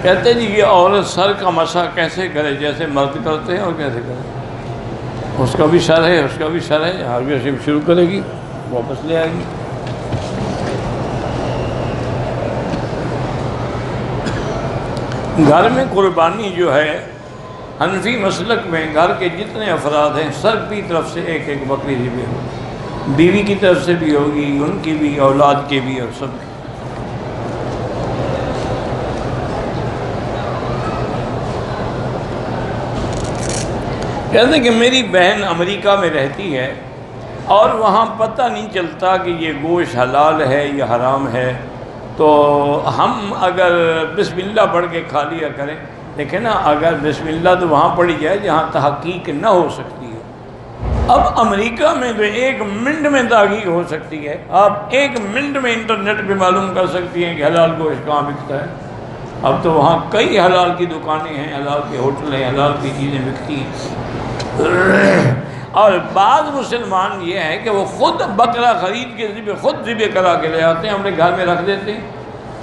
کہتے جی یہ عورت سر کا مسح کیسے کرے جیسے مرد کرتے ہیں اور کیسے کرے؟ اس کا بھی سر ہے، اس کا بھی سر ہے، آگے سے شروع کرے گی واپس لے آئے گی۔ گھر میں قربانی جو ہے حنفی مسلک میں گھر کے جتنے افراد ہیں سب کی طرف سے ایک ایک بکری ذبح ہوگی، بیوی کی طرف سے بھی ہوگی، ان کی بھی، اولاد کے بھی، اور سب کی۔ کہتے ہیں کہ میری بہن امریکہ میں رہتی ہے اور وہاں پتہ نہیں چلتا کہ یہ گوشت حلال ہے یا حرام ہے، تو ہم اگر بسم اللہ پڑھ کے کھا لیا کریں۔ دیکھیں نا، اگر بسم اللہ تو وہاں پڑھی جائے جہاں تحقیق نہ ہو سکتی ہے۔ اب امریکہ میں تو 1 منٹ میں تحقیق ہو سکتی ہے، آپ 1 منٹ میں انٹرنیٹ پہ معلوم کر سکتی ہیں کہ حلال گوشت کہاں بکتا ہے۔ اب تو وہاں کئی حلال کی دکانیں ہیں، حلال کے ہوٹل ہیں، حلال کی چیزیں بکتی ہیں۔ اور بعض مسلمان یہ ہے کہ وہ خود بکرا خرید کے خود ذبح کرا کے لے آتے ہیں، اپنے گھر میں رکھ دیتے ہیں۔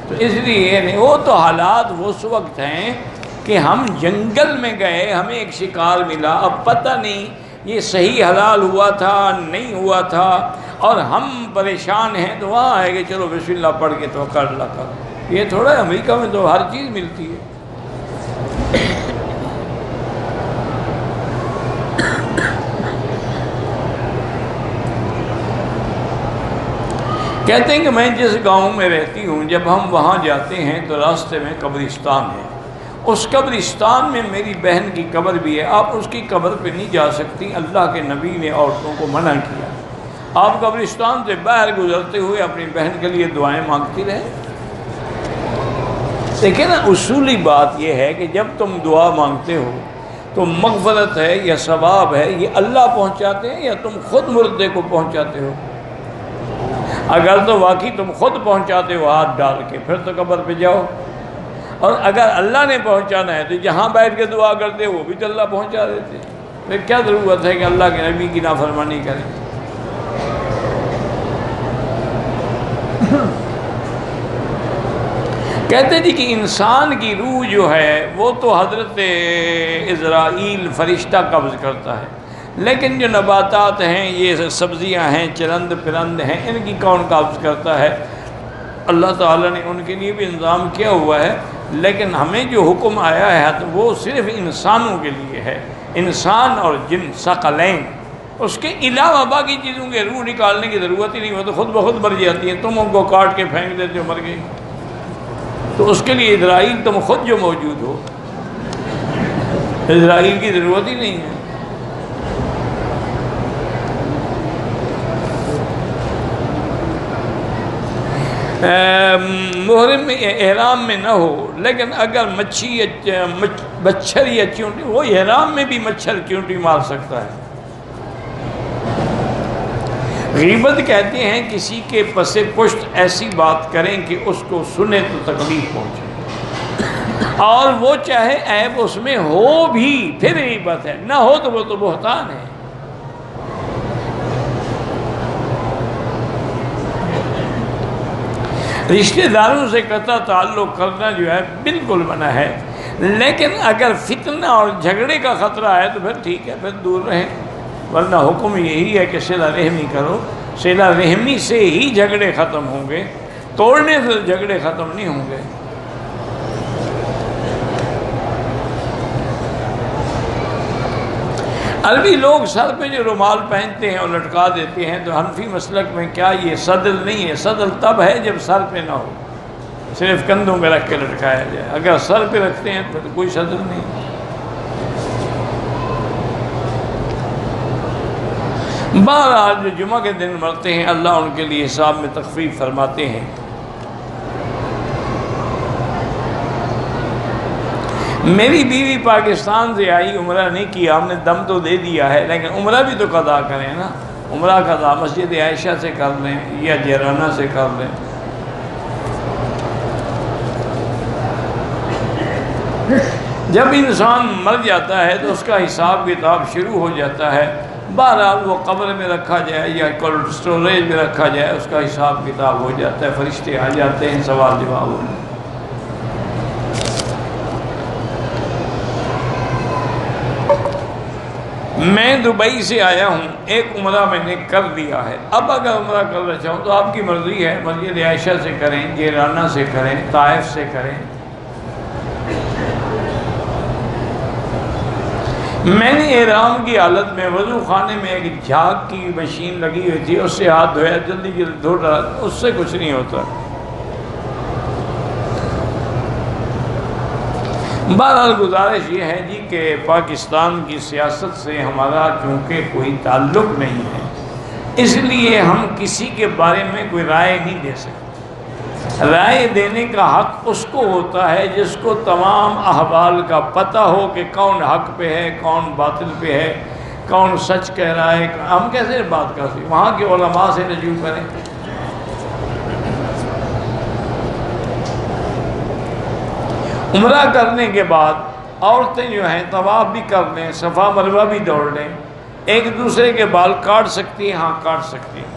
تو اس لیے نہیں، وہ تو حالات اس وقت ہیں کہ ہم جنگل میں گئے، ہمیں ایک شکار ملا، اب پتہ نہیں یہ صحیح حلال ہوا تھا نہیں ہوا تھا، اور ہم پریشان ہیں، تو وہاں آئے کہ چلو بسم اللہ پڑھ کے توکل اللہ کا۔ یہ تھوڑا ہے، امریکہ میں تو ہر چیز ملتی ہے۔ کہتے ہیں کہ میں جس گاؤں میں رہتی ہوں، جب ہم وہاں جاتے ہیں تو راستے میں قبرستان ہے، اس قبرستان میں میری بہن کی قبر بھی ہے، آپ اس کی قبر پہ نہیں جا سکتی، اللہ کے نبی نے عورتوں کو منع کیا۔ آپ قبرستان سے باہر گزرتے ہوئے اپنی بہن کے لیے دعائیں مانگتی رہے۔ دیکھیں نا، اصولی بات یہ ہے کہ جب تم دعا مانگتے ہو تو مغفرت ہے یا ثواب ہے، یہ اللہ پہنچاتے ہیں یا تم خود مردے کو پہنچاتے ہو؟ اگر تو واقعی تم خود پہنچاتے ہو ہاتھ ڈال کے، پھر تو قبر پہ جاؤ، اور اگر اللہ نے پہنچانا ہے تو جہاں بیٹھ کے دعا کرتے وہ بھی تو اللہ پہنچا دیتے، پھر کیا ضرورت ہے کہ اللہ کے نبی کی نافرمانی کریں؟ کہتے جی کہ انسان کی روح جو ہے وہ تو حضرت عزرائیل فرشتہ قبض کرتا ہے، لیکن جو نباتات ہیں، یہ سبزیاں ہیں، چرند پرند ہیں، ان کی کون قبض کرتا ہے؟ اللہ تعالیٰ نے ان کے لیے بھی انتظام کیا ہوا ہے، لیکن ہمیں جو حکم آیا ہے تو وہ صرف انسانوں کے لیے ہے، انسان اور جن ثقلین۔ اس کے علاوہ باقی چیزوں کے روح نکالنے کی ضرورت ہی نہیں، وہ تو خود بخود مر جاتی ہیں، تم ان کو کاٹ کے پھینک دیتے ہو، مر گئی۔ تو اس کے لیے اسرائیل تم خود جو موجود ہو، اسرائیل کی ضرورت ہی نہیں ہے۔ محرم میں احرام میں نہ ہو، لیکن اگر مچھر یا چیونٹی، وہ احرام میں بھی مچھر چیونٹی مار سکتا ہے۔ غیبت کہتے ہیں کسی کے پس پشت ایسی بات کریں کہ اس کو سنے تو تکلیف پہنچے، اور وہ چاہے عیب اس میں ہو بھی پھر غیبت ہے، نہ ہو تو وہ تو بہتان ہے۔ رشتہ داروں سے قطع تعلق کرنا جو ہے بالکل منع ہے، لیکن اگر فتنہ اور جھگڑے کا خطرہ ہے تو پھر ٹھیک ہے، پھر دور رہیں، ورنہ حکم یہی ہے کہ صلہ رحمی کرو۔ صلہ رحمی سے ہی جھگڑے ختم ہوں گے، توڑنے سے جھگڑے ختم نہیں ہوں گے۔ عربی لوگ سر پہ جو رومال پہنتے ہیں اور لٹکا دیتے ہیں، تو حنفی مسلک میں کیا یہ صدل نہیں ہے؟ صدل تب ہے جب سر پہ نہ ہو، صرف کندھوں پہ رکھ کے لٹکایا جائے۔ اگر سر پہ رکھتے ہیں تو کوئی صدل نہیں۔ بہرحال جو جمعہ کے دن مرتے ہیں، اللہ ان کے لیے حساب میں تخفیف فرماتے ہیں۔ میری بیوی پاکستان سے آئی، عمرہ نہیں کیا، ہم نے دم تو دے دیا ہے، لیکن عمرہ بھی تو قضا کریں نا۔ عمرہ قضا مسجد عائشہ سے کر لیں یا جیرانہ سے کر لیں۔ جب انسان مر جاتا ہے تو اس کا حساب کتاب شروع ہو جاتا ہے۔ بہرحال وہ قبر میں رکھا جائے یا کولڈ اسٹوریج میں رکھا جائے، اس کا حساب کتاب ہو جاتا ہے، فرشتے آ جاتے ہیں، سوال جواب ہو جاتا ہے۔ میں دبئی سے آیا ہوں، ایک عمرہ میں نے کر لیا ہے، اب اگر عمرہ کرنا چاہوں تو آپ کی مرضی ہے، مسجد عائشہ سے کریں، جیرانہ سے کریں، طائف سے کریں۔ میں نے احرام کی حالت میں وضو خانے میں ایک جھاگ کی مشین لگی ہوئی تھی، اس سے ہاتھ دھویا، جلدی جلدی دھو ڈالا، اس سے کچھ نہیں ہوتا۔ بہرحال گزارش یہ ہے جی کہ پاکستان کی سیاست سے ہمارا چونکہ کوئی تعلق نہیں ہے، اس لیے ہم کسی کے بارے میں کوئی رائے نہیں دے سکتے۔ رائے دینے کا حق اس کو ہوتا ہے جس کو تمام احوال کا پتہ ہو کہ کون حق پہ ہے، کون باطل پہ ہے، کون سچ کہہ رہا ہے۔ ہم کیسے بات کر سکتے؟ وہاں کے علماء سے رجوع کریں۔ عمرہ کرنے کے بعد عورتیں جو ہیں طواف بھی کر لیں، صفا مروہ بھی دوڑ لیں، ایک دوسرے کے بال کاٹ سکتی ہیں، ہاں کاٹ سکتی ہیں۔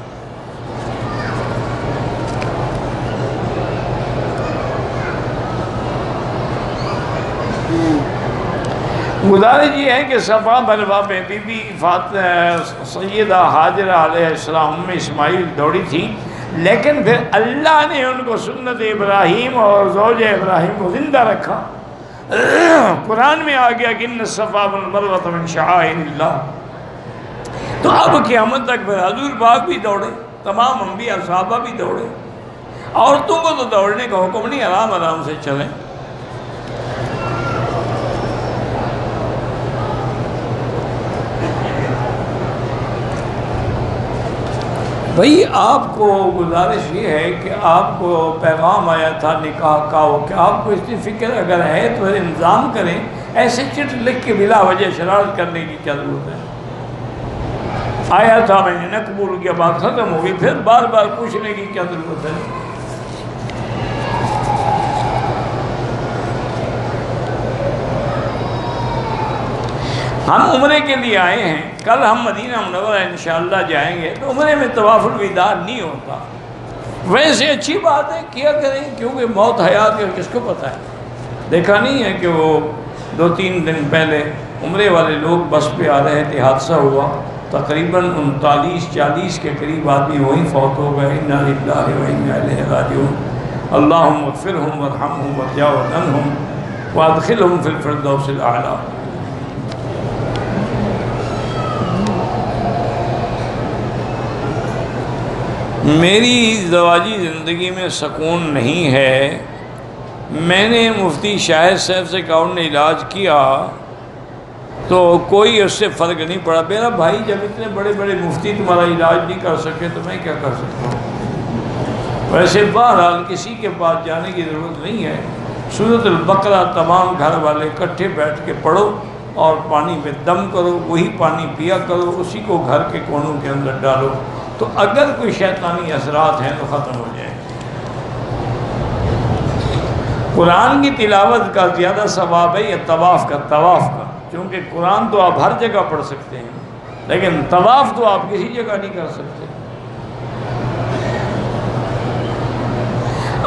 گزارش یہ ہے کہ صفا مروہ میں بی بی سیدہ حاجرہ علیہ السلام میں اسماعیل دوڑی تھی، لیکن پھر اللہ نے ان کو سنت ابراہیم اور زوج ابراہیم کو زندہ رکھا۔ قرآن میں آ گیا کہ ان الصفا والمروہ من شعائر اللہ۔ تو اب قیامت تک پھر حضور پاک بھی دوڑے، تمام انبیاء صحابہ بھی دوڑے، عورتوں کو تو دوڑنے کا حکم نہیں، آرام آرام سے چلیں۔ بھئی آپ کو گزارش یہ ہے کہ آپ کو پیغام آیا تھا نکاح کا، ہو کہ آپ کو اس کی فکر اگر ہے تو انتظام کریں، ایسے چٹ لکھ کے بلا وجہ شرارت کرنے کی کیا ضرورت ہے؟ آیا تھا میں نے نہ قبول کیا، بات ختم ہو گئی، پھر بار بار پوچھنے کی کیا ضرورت ہے؟ ہم عمرے کے لیے آئے ہیں، کل ہم مدینہ منورہ انشاءاللہ جائیں گے، تو عمرے میں طواف الوداع نہیں ہوتا۔ ویسے اچھی بات ہے، کیا کریں، کیونکہ موت حیات کا کس کو پتہ ہے؟ دیکھا نہیں ہے کہ وہ 2-3 دن پہلے عمرے والے لوگ بس پہ آ رہے تھے، حادثہ ہوا، تقریباً 39-40 کے قریب آدمی وہیں فوت ہو گئے۔ انا للہ و انا الیہ راجعون۔ اللہم اغفرہم وارحمہم وتجاوز عنہم وادخلہم فی الفردوس الاعلی۔ میری زواجی زندگی میں سکون نہیں ہے، میں نے مفتی شاہد صاحب سے کہا، انہوں نے علاج کیا تو کوئی اس سے فرق نہیں پڑا۔ میرا بھائی جب اتنے بڑے بڑے مفتی تمہارا علاج نہیں کر سکے تو میں کیا کر سکتا ہوں؟ ویسے بہرحال کسی کے پاس جانے کی ضرورت نہیں ہے، سورۃ البقرہ تمام گھر والے اکٹھے بیٹھ کے پڑھو اور پانی میں دم کرو، وہی پانی پیا کرو، اسی کو گھر کے کونوں کے اندر ڈالو، تو اگر کوئی شیطانی اثرات ہیں تو ختم ہو جائیں۔ قرآن کی تلاوت کا زیادہ ثواب ہے یا طواف کا، کیونکہ قرآن تو آپ ہر جگہ پڑھ سکتے ہیں، لیکن طواف تو آپ کسی جگہ نہیں کر سکتے۔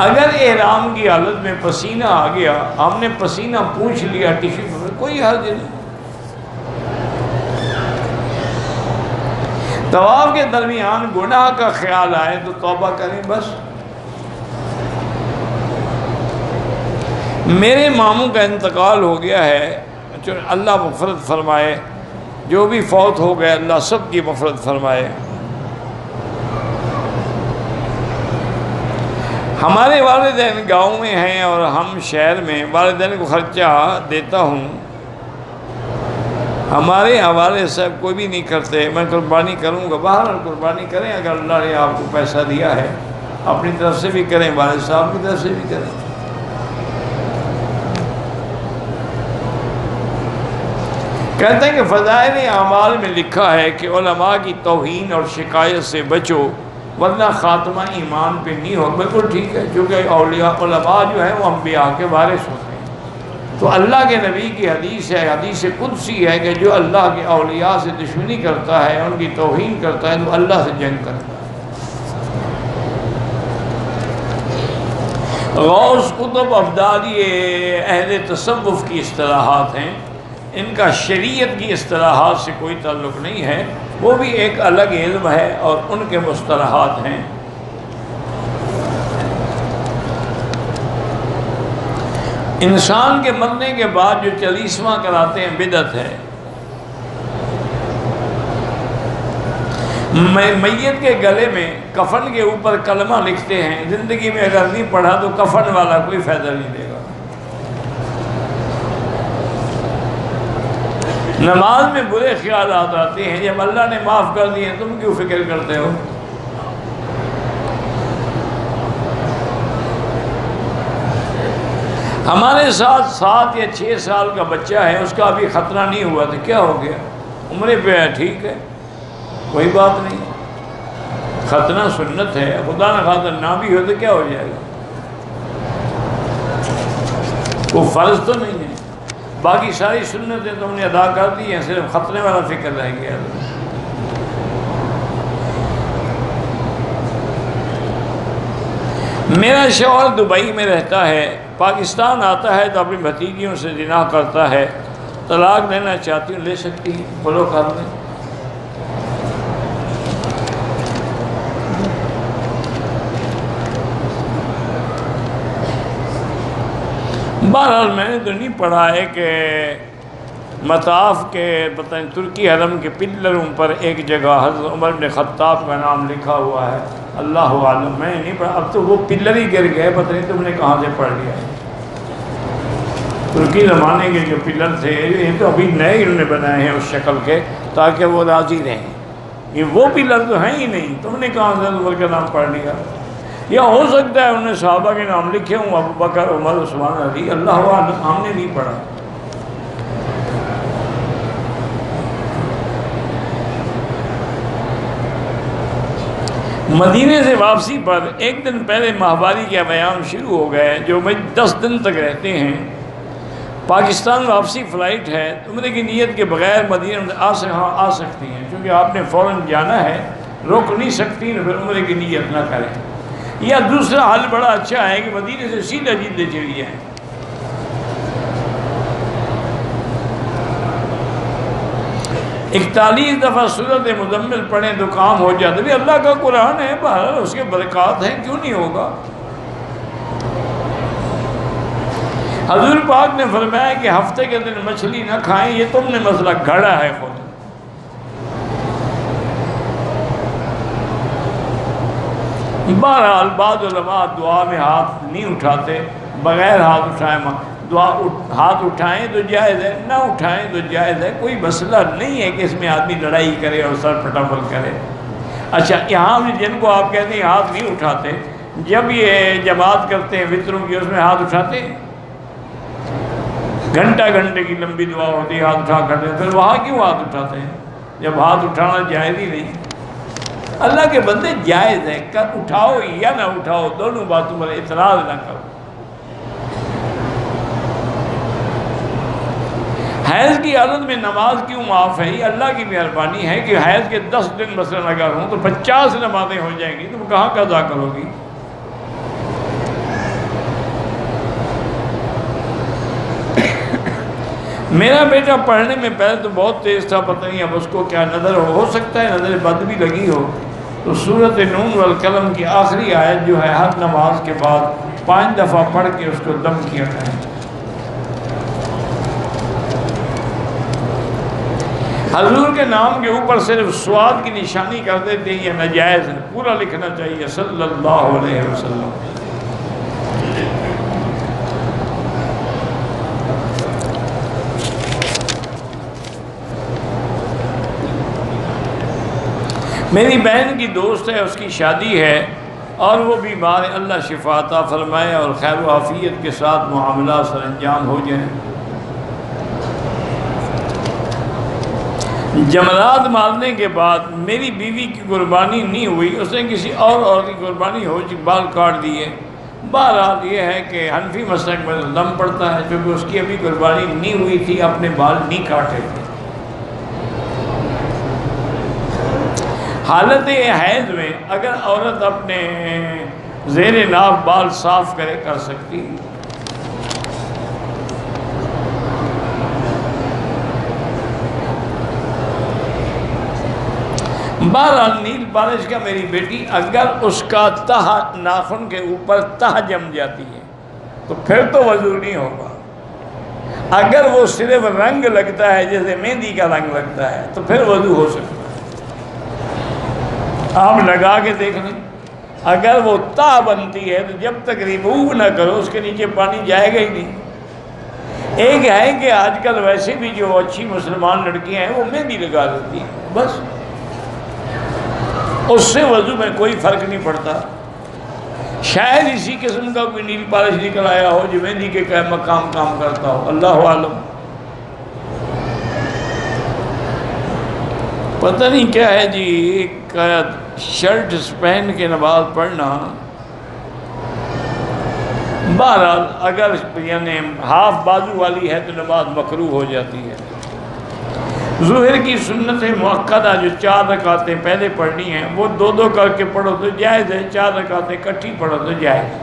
اگر احرام کی حالت میں پسینہ آ گیا، ہم نے پسینہ پوچھ لیا ٹشو میں، کوئی حرج نہیں۔ طواف کے درمیان گناہ کا خیال آئے تو توبہ کریں بس۔ میرے ماموں کا انتقال ہو گیا ہے، اللہ مغفرت فرمائے، جو بھی فوت ہو گئے اللہ سب کی مغفرت فرمائے۔ ہمارے والدین گاؤں میں ہیں اور ہم شہر میں، والدین کو خرچہ دیتا ہوں، ہمارے حوالے سے کوئی بھی نہیں کرتے، میں قربانی کروں گا، باہر قربانی کریں، اگر اللہ نے آپ کو پیسہ دیا ہے اپنی طرف سے بھی کریں، والد صاحب کی طرف سے بھی کریں۔ کہتے ہیں کہ فضائل اعمال میں لکھا ہے کہ علماء کی توہین اور شکایت سے بچو ورنہ خاتمہ ایمان پہ نہیں ہو۔ بالکل ٹھیک ہے، کیونکہ اولیاء علماء جو ہیں وہ انبیاء کے وارث ہوتے ہیں۔ تو اللہ کے نبی کی حدیث ہے، حدیث قدسی ہے کہ جو اللہ کے اولیاء سے دشمنی کرتا ہے، ان کی توہین کرتا ہے، تو اللہ سے جنگ کرتا ہے۔ غوث قطب افدال یہ اہل تصوف کی اصطلاحات ہیں۔ ان کا شریعت کی اصطلاحات سے کوئی تعلق نہیں ہے، وہ بھی ایک الگ علم ہے اور ان کے مصطلحات ہیں۔ انسان کے مرنے کے بعد جو چلیسواں کراتے ہیں بدعت ہے۔ میت کے گلے میں کفن کے اوپر کلمہ لکھتے ہیں، زندگی میں اگر نہیں پڑھا تو کفن والا کوئی فائدہ نہیں دے گا۔ نماز میں برے خیالات آتے ہیں، جب اللہ نے معاف کر دیے تم کیوں فکر کرتے ہو؟ ہمارے ساتھ 7 یا 6 سال کا بچہ ہے، اس کا ابھی خطرہ نہیں ہوا تو کیا ہو گیا؟ عمرے پہ ہے، ٹھیک ہے، کوئی بات نہیں، ختنہ سنت ہے، خدا نہ خواستہ نہ بھی ہو تو کیا ہو جائے گا؟ وہ فرض تو نہیں ہے، باقی ساری سنتیں تم نے ادا کر دی ہیں، صرف ختنے والا فکر رہ گیا۔ میرا شوہر دبئی میں رہتا ہے، پاکستان آتا ہے تو اپنی بھتیجیوں سے زنا کرتا ہے، طلاق لینا چاہتی ہوں، لے سکتی ہے؟ بولو کر لیں۔ بہرحال میں نے تو نہیں پڑھا ہے کہ مطاف کے پتہ نہیں ترکی حرم کے پلروں پر ایک جگہ حضرت عمر بن خطاب کا نام لکھا ہوا ہے، اللہ عالم، میں نہیں پڑھا۔ اب تو وہ پلر ہی گر گئے، پتہ نہیں تم نے کہاں سے پڑھ لیا۔ ترکی زمانے کے جو پلر تھے یہ تو ابھی نئے انہوں نے بنائے ہیں اس شکل کے تاکہ وہ راضی رہیں، یہ وہ پلر تو ہیں ہی نہیں، تم نے کہاں سے عمر کا نام پڑھ لیا؟ یا ہو سکتا ہے انہوں نے صحابہ کے نام لکھے ہوں، ابو بکر، عمر، عثمان، علی، اللہ عالم، ہم نے نہیں پڑھا۔ مدینے سے واپسی پر ایک دن پہلے ماہواری کے ایام شروع ہو گئے، جو میں 10 دن تک رہتے ہیں۔ پاکستان واپسی فلائٹ ہے، عمرے کی نیت کے بغیر مدینے میں آ سکتی ہیں، کیونکہ آپ نے فوراً جانا ہے، رک نہیں سکتی، پھر عمرے کی نیت نہ کریں۔ یا دوسرا حل بڑا اچھا ہے کہ مدینے سے سیدھا جدہ چلی جائیں۔ 41 دفعہ سورۃ مزمل پڑھیں تو کام ہو جاتا ہے، اللہ کا قرآن ہے، بہرحال اس کے برکات ہیں، کیوں نہیں ہوگا؟ حضور پاک نے فرمایا کہ ہفتے کے دن مچھلی نہ کھائیں، یہ تم نے مسئلہ گھڑا ہے خود۔ بہرحال بعض علماء دعا میں ہاتھ نہیں اٹھاتے، بغیر ہاتھ اٹھائے ہاتھ اٹھائیں تو جائز ہے، نہ اٹھائیں تو جائز ہے، کوئی مسئلہ نہیں ہے کہ اس میں آدمی لڑائی کرے اور سر پٹافل کرے۔ اچھا، یہاں بھی جن کو آپ کہتے ہیں ہاتھ نہیں اٹھاتے، جب یہ جماعت کرتے ہیں وطروں کی، اس میں ہاتھ اٹھاتے ہیں، گھنٹے کی لمبی دعا ہوتی ہے، ہاتھ اٹھا کرتے ہیں، پھر وہاں کیوں ہاتھ اٹھاتے ہیں جب ہاتھ اٹھانا جائز ہی نہیں؟ اللہ کے بندے جائز ہے، اٹھاؤ یا نہ اٹھاؤ، دونوں باتوں پر اعتراض نہ کرو۔ حیض کی حالت میں نماز کیوں معاف ہے؟ یہ اللہ کی مہربانی ہے کہ حیض کے 10 دن مثلاً اگر ہوں تو 50 نمازیں ہو جائیں گی، تم کہاں قضا کرو گی؟ میرا بیٹا پڑھنے میں پہلے تو بہت تیز تھا، پتہ نہیں اب اس کو کیا نظر ہو سکتا ہے نظر بد بھی لگی ہو، تو سورۃ نون والقلم کی آخری آیت جو ہے ہر نماز کے بعد 5 دفعہ پڑھ کے اس کو دم کیا کریں۔ حضور کے نام کے اوپر صرف سواد کی نشانی کر دیتے ہیں، یہ ناجائز ہے، پورا لکھنا چاہیے صلی اللہ علیہ وسلم۔ میری بہن کی دوست ہے، اس کی شادی ہے اور وہ بیمار ہے، اللہ شفا عطا فرمائے اور خیر و عافیت کے ساتھ معاملات سر انجام ہو جائیں۔ جمرات مارنے کے بعد میری بیوی کی قربانی نہیں ہوئی، اس نے کسی اور کی قربانی ہو چکی، بال کاٹ دیے۔ بہرحال یہ ہے کہ حنفی مسلک میں دم پڑتا ہے، کیونکہ اس کی ابھی قربانی نہیں ہوئی تھی، اپنے بال نہیں کاٹے تھے۔ حالت حیض میں اگر عورت اپنے زیر ناف بال صاف کرے کر سکتی، بہرحال نیل پالش کا میری بیٹی اگر اس کا تہ ناخن کے اوپر تہ جم جاتی ہے تو پھر تو وضو نہیں ہوگا. اگر وہ صرف رنگ لگتا ہے جیسے مہندی کا رنگ لگتا ہے تو پھر وضو ہو سکتا ہے. آپ لگا کے دیکھ لیں. اگر وہ تہ بنتی ہے تو جب تک ریموو نہ کرو اس کے نیچے پانی جائے گا ہی نہیں. ایک ہے کہ آج کل ویسے بھی جو اچھی مسلمان لڑکیاں ہیں وہ مہندی لگا دیتی ہیں، بس اس سے وضو میں کوئی فرق نہیں پڑتا. شاید اسی قسم کا کوئی نیل پالش نکل آیا ہو جو مہندی کے مقام کام کرتا ہو، اللہ عالم. پتہ نہیں کیا ہے جی، ایک شرٹ پہن کے نماز پڑھنا. بہرحال اگر یعنی ہاف بازو والی ہے تو نماز مکروہ ہو جاتی ہے. ظہر کی سنت مؤکدہ جو 4 رکعتیں پہلے پڑھنی ہیں وہ 2 کر کے پڑھو تو جائز ہے، 4 رکعتیں اکٹھی پڑھو تو جائز ہے.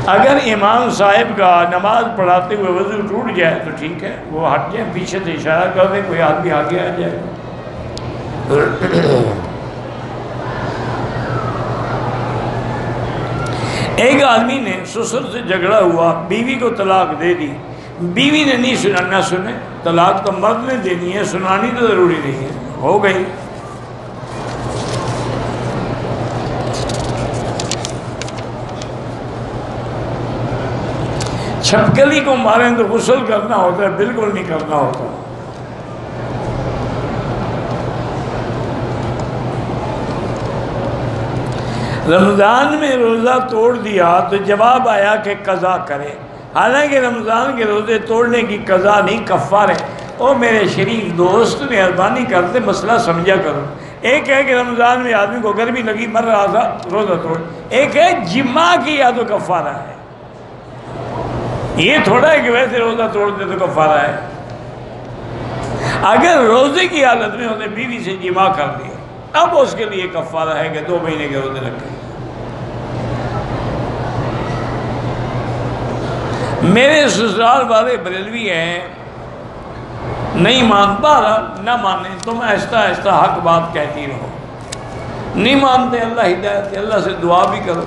اگر امام صاحب کا نماز پڑھاتے ہوئے وضو ٹوٹ جائے تو ٹھیک ہے، وہ ہٹ جائیں، پیچھے سے اشارہ کر دیں، کوئی آدمی آگے آ جائے. ایک آدمی نے سسر سے جھگڑا ہوا، بیوی کو طلاق دے دی. بیوی نے نہیں سنا، نہ سنے، طلاق تو مرد نے دینی ہے، سنانی تو ضروری نہیں ہے، ہو گئی. چھپکلی کو ماریں تو غسل کرنا ہوتا ہے، بالکل نہیں کرنا ہوتا. رمضان میں روزہ توڑ دیا تو جواب آیا کہ قضا کرے. حالانکہ رمضان کے روزے توڑنے کی قضا نہیں، کفارہ ہے. او میرے شریف دوست، مہربانی کرتے مسئلہ سمجھا کرو. ایک ہے کہ رمضان میں آدمی کو گرمی لگی مر رہا تھا روزہ توڑ، ایک ہے جمع کیا تو کفارہ ہے. یہ تھوڑا ہے کہ ویسے روزہ توڑ دے تو کفارہ ہے. اگر روزے کی حالت میں انہیں بیوی سے جمع کر دیا اب اس کے لیے کفارہ ہے کہ 2 مہینے کے روزے رکھے. میرے سسرال والے بریلوی ہیں، نہیں مانتا، نہ مانے، تم آہستہ آہستہ حق بات کہتی رہو. نہیں مانتے، اللہ ہدایت، اللہ سے دعا بھی کرو.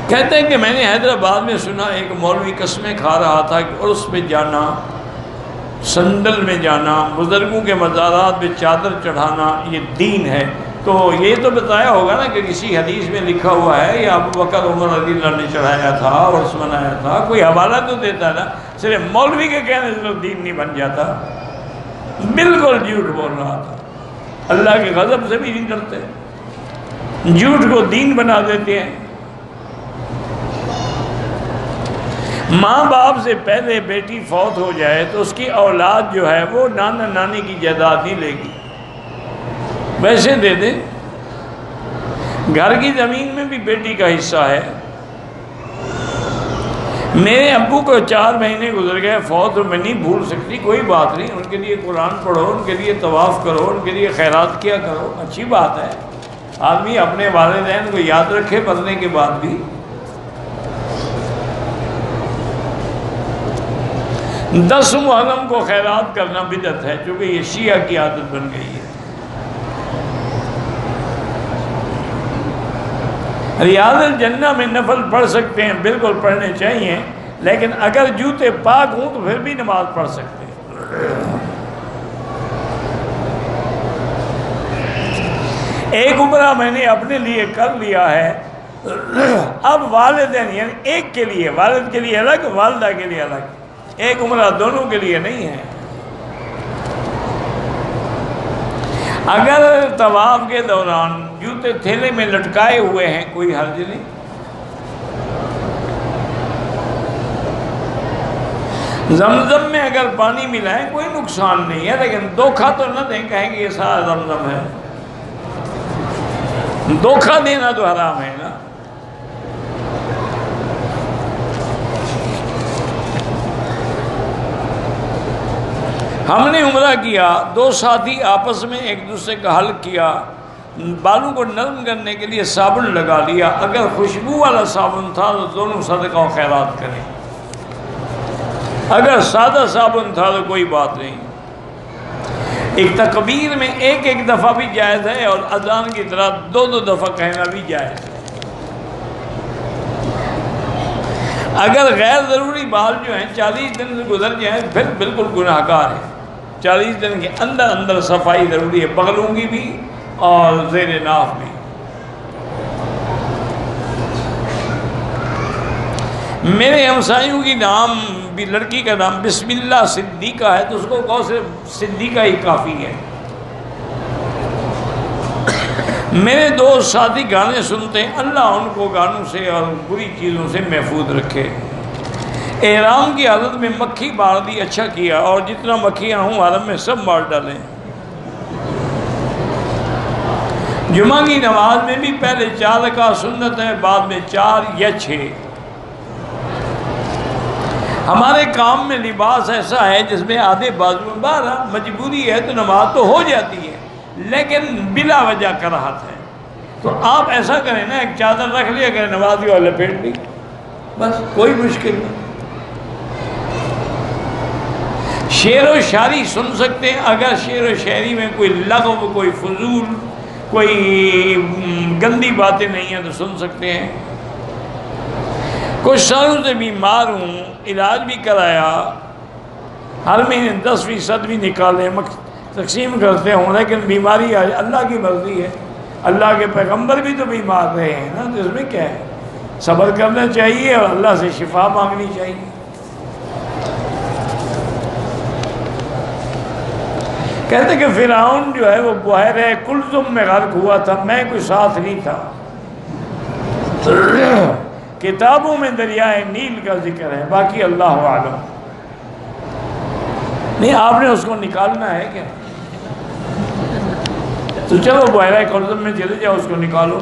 کہتے ہیں کہ میں نے حیدرآباد میں سنا ایک مولوی قسمیں کھا رہا تھا کہ عرس پہ جانا، سندل میں جانا، بزرگوں کے مزارات پہ چادر چڑھانا یہ دین ہے. تو یہ تو بتایا ہوگا نا کہ کسی حدیث میں لکھا ہوا ہے یا ابو بکر عمر رضی اللہ نے چڑھایا تھا عرس منایا تھا، کوئی حوالہ تو دیتا نا. صرف مولوی کے کہنے سے تو دین نہیں بن جاتا. بالکل جھوٹ بول رہا تھا. اللہ کے غضب سے بھی نہیں ڈرتے، جھوٹ کو دین بنا دیتے ہیں. ماں باپ سے پہلے بیٹی فوت ہو جائے تو اس کی اولاد جو ہے وہ نانا نانی کی جائیداد نہیں لے گی، ویسے دے دے. گھر کی زمین میں بھی بیٹی کا حصہ ہے. میرے ابو کو 4 مہینے گزر گئے فوت، میں نہیں بھول سکتی، کوئی بات نہیں. ان کے لیے قرآن پڑھو، ان کے لیے طواف کرو، ان کے لیے خیرات کیا کرو، اچھی بات ہے. آدمی اپنے والدین کو یاد رکھے مرنے کے بعد بھی. 10 محرم کو خیرات کرنا بدعت ہے، چونکہ یہ شیعہ کی عادت بن گئی ہے. ریاض الجنہ میں نفل پڑھ سکتے ہیں، بالکل پڑھنے چاہیے، لیکن اگر جوتے پاک ہوں تو پھر بھی نماز پڑھ سکتے ہیں. ایک عمرہ میں نے اپنے لیے کر لیا ہے، اب والدین یعنی ایک کے لیے، والد کے لیے الگ، والدہ کے لیے الگ. ایک عمرہ دونوں کے لیے نہیں ہے. اگر طواف کے دوران جوتے تھیلے میں لٹکائے ہوئے ہیں کوئی حرج نہیں. زمزم میں اگر پانی ملائیں کوئی نقصان نہیں ہے، لیکن دھوکہ تو نہ دیں، کہیں گے یہ سارا زمزم ہے. دھوکہ دینا تو حرام ہے نا. ہم نے عمرہ کیا، دو ساتھی آپس میں ایک دوسرے کا حل کیا، بالوں کو نرم کرنے کے لیے صابن لگا لیا، اگر خوشبو والا صابن تھا تو دونوں صدقہ و خیرات کریں، اگر سادہ صابن تھا تو کوئی بات نہیں۔ ایک تکبیر میں ایک ایک دفعہ بھی جائز ہے، اور اذان کی طرح دو دو دفعہ کہنا بھی جائز ہے۔ اگر غیر ضروری بال جو ہیں 40 دن سے گزر جائیں پھر بالکل گناہ گار ہے۔ 40 دن کے اندر اندر صفائی ضروری ہے، بغلوں کی بھی اور زیر ناف بھی۔ میرے ہمسایوں کی نام بھی، لڑکی کا نام بسم اللہ صدیقہ ہے، تو اس کو کون سے صدیقہ ہی کافی ہے۔ میرے دوست ساتھی گانے سنتے ہیں، اللہ ان کو گانوں سے اور بری چیزوں سے محفوظ رکھے۔ احرام کی حالت میں مکھی مار دی، اچھا کیا، اور جتنا مکھیاں ہوں حرم میں سب مار ڈالیں۔ جمعہ کی نماز میں بھی پہلے 4 رکعت سنت ہے، بعد میں 4 یا 6۔ ہمارے کام میں لباس ایسا ہے جس میں آدھے بازو میں، بہرحال مجبوری ہے تو نماز تو ہو جاتی ہے، لیکن بلا وجہ کراہت ہے۔ تو آپ ایسا کریں نا، ایک چادر رکھ لیا کریں، نماز کو لپیٹ دی، بس کوئی مشکل نہیں۔ شعر و شاعری سن سکتے ہیں، اگر شعر و شاعری میں کوئی لغو، کوئی فضول، کوئی گندی باتیں نہیں ہیں تو سن سکتے ہیں۔ کچھ سالوں سے بیمار ہوں، علاج بھی کرایا، ہر مہینے 10% بھی نکالے، تقسیم کرتے ہوں، لیکن بیماری آج اللہ کی مرضی ہے۔ اللہ کے پیغمبر بھی تو بیمار رہے ہیں نا، تو اس میں کیا ہے، صبر کرنا چاہیے اور اللہ سے شفا مانگنی چاہیے۔ کہتے کہ فرعون جو ہے وہ بحیرہ کلثم میں غرق ہوا تھا، میں کوئی ساتھ نہیں تھا۔ کتابوں میں دریائے نیل کا ذکر ہے، باقی اللہ عالم۔ نہیں، آپ نے اس کو نکالنا ہے کیا؟ تو چلو بحیرہ کلثم میں چلے جاؤ، اس کو نکالو۔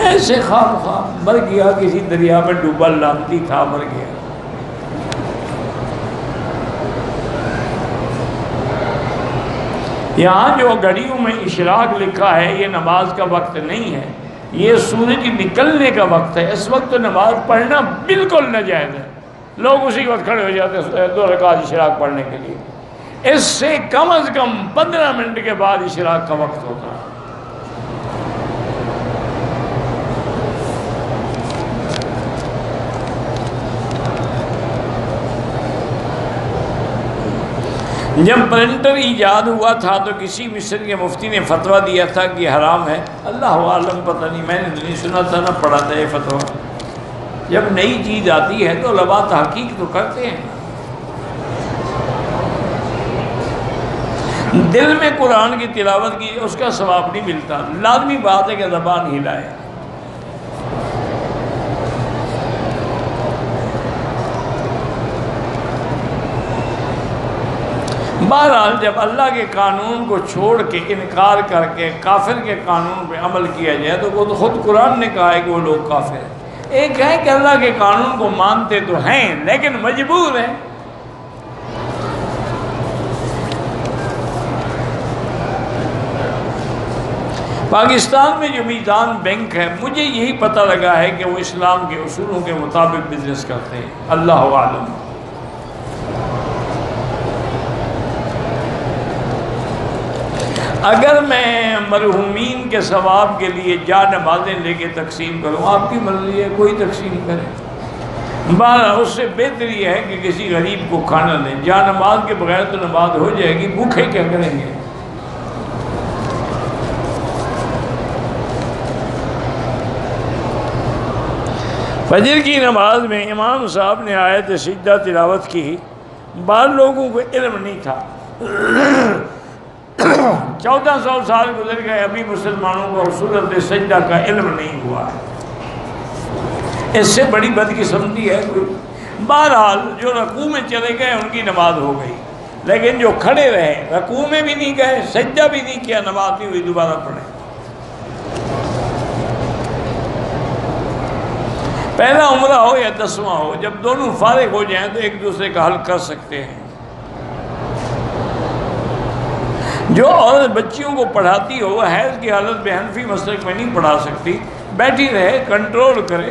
ایسے خواب مر گیا، کسی دریا میں ڈوبا، لانتی تھا، مر گیا۔ یہاں جو گھڑیوں میں اشراق لکھا ہے، یہ نماز کا وقت نہیں ہے، یہ سورج نکلنے کا وقت ہے۔ اس وقت نماز پڑھنا بالکل ناجائز ہے، لوگ اسی وقت کھڑے ہو جاتے ہیں 2 رکعت اشراق پڑھنے کے لیے۔ اس سے کم از کم 15 منٹ کے بعد اشراق کا وقت ہوتا ہے۔ جب پرنٹر ایجاد ہوا تھا تو کسی مصر کے مفتی نے فتویٰ دیا تھا کہ حرام ہے، اللہ عالم، پتہ نہیں، میں نے نہیں سنا تھا، نہ پڑھا تھا یہ فتویٰ۔ جب نئی چیز آتی ہے تو علماء تحقیق تو کرتے ہیں۔ دل میں قرآن کی تلاوت کی، اس کا ثواب نہیں ملتا، لازمی بات ہے کہ زبان ہلائے۔ بہرحال جب اللہ کے قانون کو چھوڑ کے، انکار کر کے کافر کے قانون پہ عمل کیا جائے تو وہ تو خود قرآن نے کہا ہے کہ وہ لوگ کافر ہیں۔ ایک ہے کہ اللہ کے قانون کو مانتے تو ہیں لیکن مجبور ہیں۔ پاکستان میں جو میزان بینک ہے، مجھے یہی پتہ لگا ہے کہ وہ اسلام کے اصولوں کے مطابق بزنس کرتے ہیں، اللہ عالم۔ اگر میں مرحومین کے ثواب کے لیے جا نمازیں لے کے تقسیم کروں، آپ کی مرضی ہے، کوئی تقسیم کرے، بہرحال اس سے بہتر یہ ہے کہ کسی غریب کو کھانا دیں۔ جا نماز کے بغیر تو نماز ہو جائے گی، بھوکے کیا کریں گے؟ فجر کی نماز میں امام صاحب نے آیت سجدہ تلاوت کی، بعض لوگوں کو علم نہیں تھا، 1400 سال گزر گئے، ابھی مسلمانوں کو سورۃ سجدہ کا علم نہیں ہوا۔ اس سے بڑی بدقسمتی ہے کوئی؟ بہرحال جو رکوع میں چلے گئے ان کی نماز ہو گئی، لیکن جو کھڑے رہے، رکوع میں بھی نہیں گئے، سجدہ بھی نہیں کیا، نماز نہیں ہوئی، دوبارہ پڑھیں۔ پہلا عمرہ ہو یا 10واں ہو، جب دونوں فارغ ہو جائیں تو ایک دوسرے کا حل کر سکتے ہیں۔ جو عورت بچیوں کو پڑھاتی ہو وہ حیض کی حالت میں حنفی مسلک میں نہیں پڑھا سکتی، بیٹھی رہے، کنٹرول کرے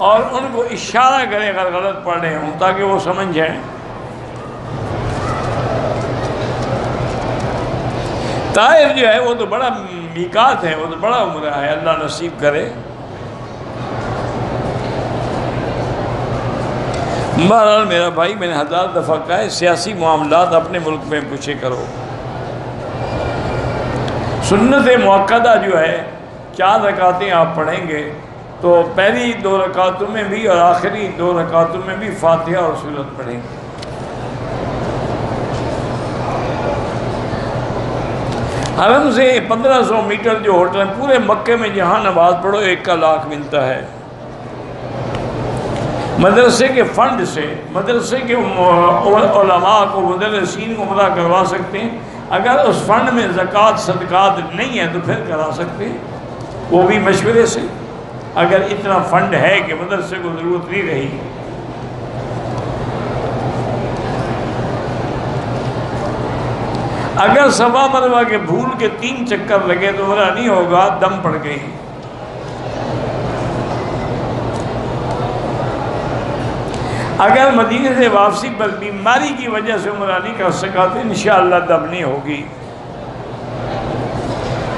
اور ان کو اشارہ کرے اگر غلط پڑھ رہے ہوں تاکہ وہ سمجھ جائیں۔ طائف جو ہے وہ تو بڑا میقات ہے، وہ تو بڑا عمرہ ہے، اللہ نصیب کرے۔ بہرحال میرا بھائی، میں نے 1000 دفعہ کہا ہے سیاسی معاملات اپنے ملک میں پوچھے کرو۔ سنت مؤکدہ جو ہے 4 رکعتیں آپ پڑھیں گے تو پہلی 2 رکعتوں میں بھی اور آخری 2 رکعتوں میں بھی فاتحہ اور سورت پڑھیں گے۔ حرم سے 1500 میٹر جو ہوٹل ہے پورے مکے میں، جہاں نماز پڑھو 1 کا لاکھ ملتا ہے۔ مدرسے کے فنڈ سے مدرسے کے علماء کو، مدرسین کو عمرہ کروا سکتے ہیں۔ اگر اس فنڈ میں زکوٰۃ صدقات نہیں ہے تو پھر کرا سکتے ہیں، وہ بھی مشورے سے، اگر اتنا فنڈ ہے کہ مدرسے کو ضرورت نہیں رہی۔ اگر صفا مروہ کے بھول کے 3 چکر لگے تو عمرہ نہیں ہوگا، دم پڑ گئی۔ اگر مدینے سے واپسی پر بیماری کی وجہ سے عمرہ نہیں کر سکا تو انشاءاللہ دم نہیں ہوگی۔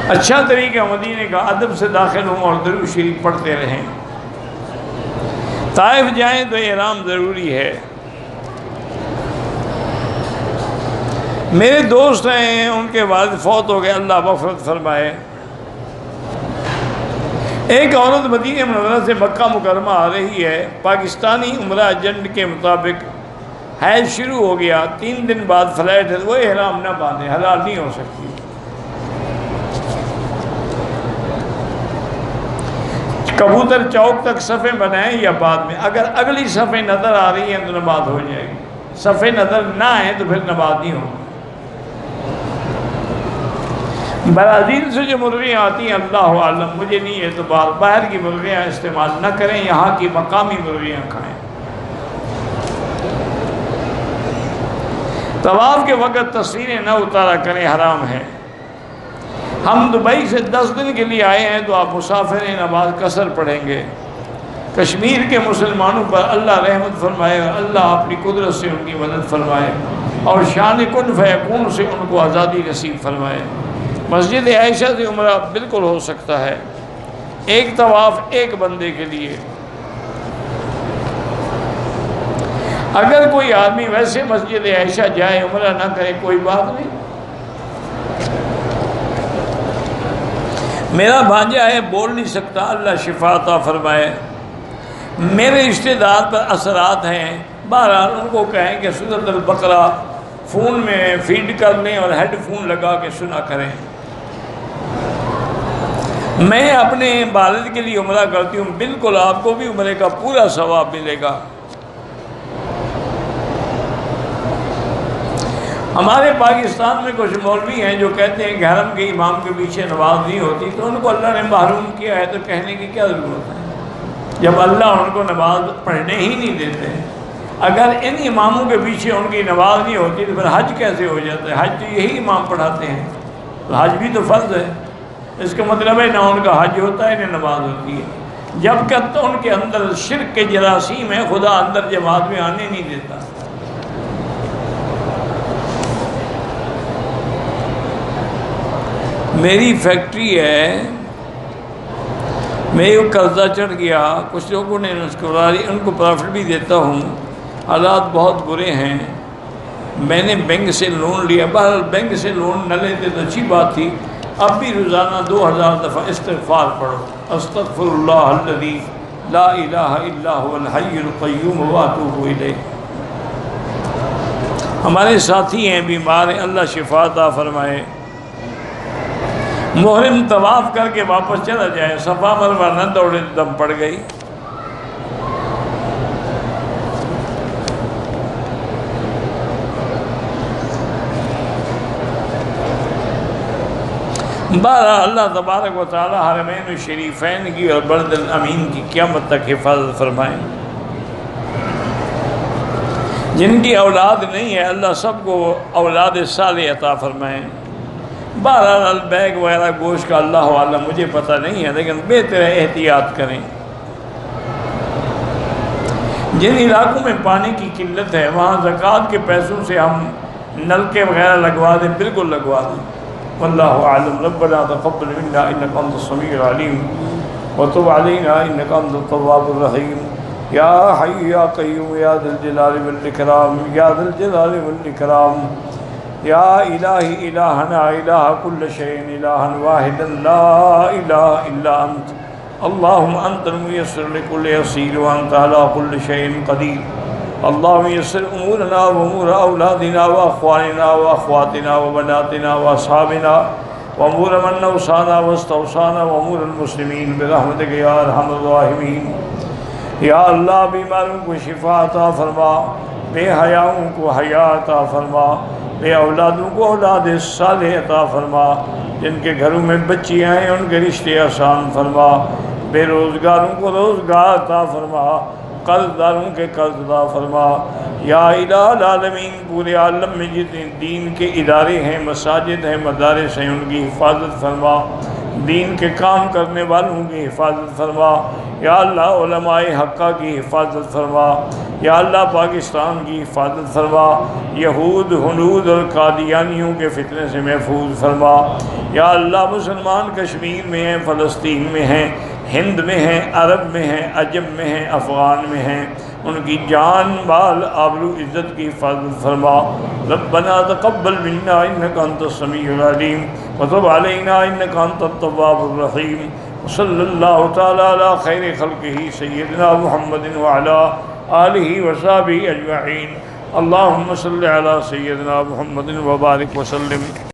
اچھا طریقہ مدینے کا ادب سے داخل ہوں اور درود شریف پڑھتے رہیں۔ طائف جائیں تو احرام ضروری ہے۔ میرے دوست ہیں، ان کے والد فوت ہو گئے، اللہ مغفرت فرمائے۔ ایک عورت مدینہ منورہ سے مکہ مکرمہ آ رہی ہے، پاکستانی عمرہ ایجنٹ کے مطابق حیض شروع ہو گیا، 3 دن بعد فلائٹ ہے، وہ احرام نہ باندھے، حلال نہیں ہو سکتی۔ کبوتر چوک تک صفیں بنائیں یا بعد میں؟ اگر اگلی صفیں نظر آ رہی ہیں تو نماز ہو جائے گی، صفیں نظر نہ آئیں تو پھر نماز نہیں ہوگی۔ برازیل سے جو مرغیاں آتی ہیں اللہ عالم، مجھے نہیں اعتبار، باہر کی مرغیاں استعمال نہ کریں، یہاں کی مقامی مرغیاں کھائیں۔ طواف کے وقت تصویریں نہ اتارا کریں، حرام ہے۔ ہم دبئی سے 10 دن کے لیے آئے ہیں تو آپ مسافر ہیں، نماز قصر پڑھیں گے۔ کشمیر کے مسلمانوں پر اللہ رحمت فرمائے، اللہ اپنی قدرت سے ان کی مدد فرمائے اور شان کن فیکون سے ان کو آزادی نصیب فرمائے۔ مسجد عائشہ سے عمرہ بالکل ہو سکتا ہے، 1 طواف 1 بندے کے لیے۔ اگر کوئی آدمی ویسے مسجد عائشہ جائے عمرہ نہ کرے کوئی بات نہیں۔ میرا بھانجا ہے، بول نہیں سکتا، اللہ شفا عطا فرمائے۔ میرے رشتہ دار پر اثرات ہیں، بہرحال ان کو کہیں کہ سورۃ البقرہ فون میں فیڈ کر لیں اور ہیڈ فون لگا کے سنا کریں۔ میں اپنے والد کے لیے عمرہ کرتی ہوں، بالکل آپ کو بھی عمرے کا پورا ثواب ملے گا۔ ہمارے پاکستان میں کچھ مولوی ہیں جو کہتے ہیں کہ حرم کے امام کے پیچھے نماز نہیں ہوتی، تو ان کو اللہ نے محروم کیا ہے، تو کہنے کی کیا ضرورت ہے جب اللہ ان کو نماز پڑھنے ہی نہیں دیتے۔ اگر ان اماموں کے پیچھے ان کی نماز نہیں ہوتی تو پھر حج کیسے ہو جاتا ہے؟ حج تو یہی امام پڑھاتے ہیں، تو حج بھی تو فرض ہے۔ اس کا مطلب ہے نہ ان کا حج ہوتا ہے نہ نماز ہوتی ہے۔ جب تک تو ان کے اندر شرک کے جراثیم ہے، خدا اندر جماعت میں آنے نہیں دیتا۔ میری فیکٹری ہے، میں یہ قرضہ چڑھ گیا، کچھ لوگوں نے ان کو پرافٹ بھی دیتا ہوں، حالات بہت برے ہیں، میں نے بینک سے لون لیا۔ بہرحال بینک سے لون نہ لیتے تو اچھی بات تھی، اب بھی روزانہ 2000 دفعہ استغفار پڑھو، استغفر اللہ الذی لا الہ الا هو الحی القیوم واتوب الیہ۔ ہمارے ساتھی ہیں، بیمار ہیں، اللہ شفا عطا فرمائے۔ محرم طواف کر کے واپس چلا جائے، صفا مروہ نہ دوڑے، دم پڑ گئی۔ بارہ اللہ تبارک و تعالی حرمین الشریفین کی اور بلد الامین کی قیامت تک حفاظت فرمائیں۔ جن کی اولاد نہیں ہے اللہ سب کو اولاد صالح عطا فرمائیں۔ بہرحال بیگ وغیرہ گوشت کا اللہ عالم مجھے پتہ نہیں ہے، لیکن بہتر ہے احتیاط کریں۔ جن علاقوں میں پانی کی قلت ہے وہاں زکوٰۃ کے پیسوں سے ہم نلکے وغیرہ لگوا دیں، بالکل لگوا دیں۔ واللہ اعلم۔ ربنا تقبل منا انک انت السمیع العلیم وتب علینا انک انت التواب الرحیم۔ یا حی یا قیوم یا ذا الجلال والاکرام یا ذا الجلال والاکرام یا الہی الہنا الہ کل شیء الہا واحدا لا الہ الا انت اللہم انت المیسر لکل یسیر وانت علی کل شیء قدیر۔ اللہم یسر امورنا وامور اولادنا واخواننا واخواتنا وبناتنا واصحابنا وامور من اوصانا واستوصانا وامور المسلمین برحمتک یا ارحم الراحمین۔ یا اللہ بیماروں کو شفا عطا فرما، بے حیاؤں کو حیا عطا فرما، بے اولادوں کو اولاد صالح عطا فرما، جن کے گھروں میں بچیاں ہیں ان کے رشتے آسان فرما، بے روزگاروں کو روزگار عطا فرما، قرض داروں کے قرض عطا فرما۔ یا الہ العالمین پورے عالم میں جتنے دین کے ادارے ہیں، مساجد ہیں، مدارس ہیں، ان کی حفاظت فرما، دین کے کام کرنے والوں کی حفاظت فرما۔ یا اللہ علماء حقہ کی حفاظت فرما، یا اللہ پاکستان کی حفاظت فرما، یہود ہنود اور قادیانیوں کے فتنے سے محفوظ فرما۔ یا اللہ مسلمان کشمیر میں ہیں، فلسطین میں ہیں، ہند میں ہیں، عرب میں ہیں، عجم میں ہیں، افغان میں ہیں، ان کی جان مال آبرو عزت کی حفاظت فرما۔ ربنا تقبل منا انک انت السمیع العلیم وتب علینا انک انت التواب الرحیم۔ صلی اللہ تعالی علی خیر خلقہ سیدنا محمد وعلی آلہ وصحبہ اجمعین۔ اللہم صلی علی سیدنا محمد وبارک وسلم۔